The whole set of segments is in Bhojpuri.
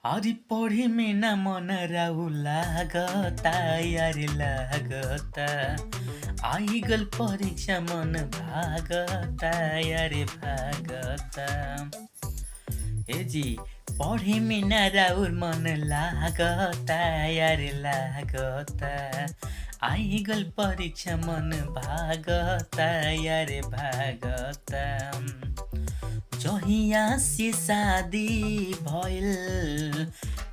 अरे पढ़े में ना मन राउ लागता यार लागता। आई गल परीक्षा मन भागता यार भागता। ए जी पढ़े में ना राउर मन लागता यार लागता। आई गल परीक्षा मन भागता यार भागता। जहिया से शादी भइल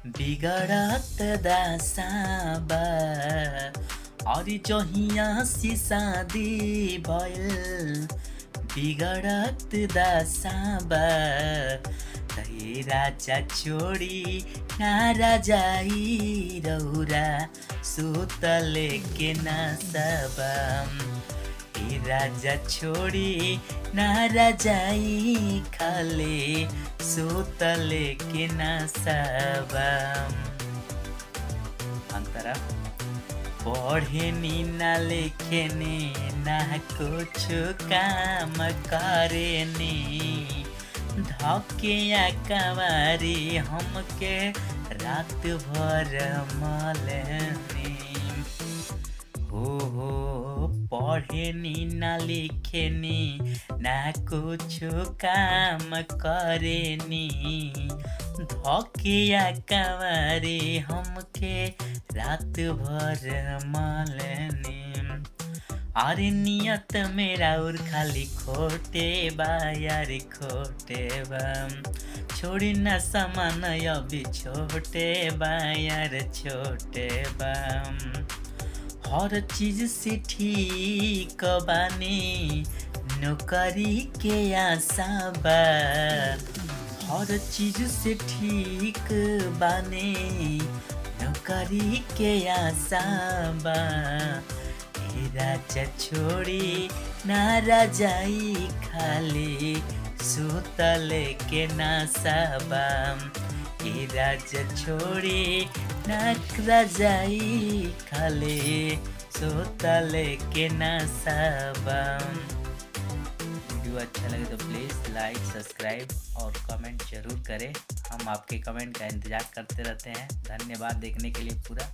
बिगड़त दासाबा। अरे जहिया से शादी भइल बिगड़त दासाबा। तै राजा छोड़ी ना राजाई रौरा सुतले के नासाबा। ए राजा छोड़ी ना राजाई खाले सुतले के नासाबा। अंतरा पढ़े नी ना लिखे नी ना कुछ काम करे नी। धके या कवारी हमके रात भर मलनी। हो पढ़े नी ना लिखे नी ना कुछ काम करे नी। धके या कवारी हमके रात भर मलनी। अरे नियत मेरा और खाली खोटे बा यार खोटे बा। छोड़ी ना सामान अभी छोटे बा यार छोटे बा। हर चीज से ठीक बानी नौकरी के आशा बा। हर चीज से ठीक बानी नौकरी के आशा बा। ए राजा छोड़ी ना राजाई खाली सुतले के नासाबा। ए राजा छोड़ी ना राजाई खाली सुतले के नासाबा। वीडियो अच्छा लगे तो प्लीज़ लाइक सब्सक्राइब और कमेंट जरूर करें। हम आपके कमेंट का इंतज़ार करते रहते हैं। धन्यवाद देखने के लिए पूरा।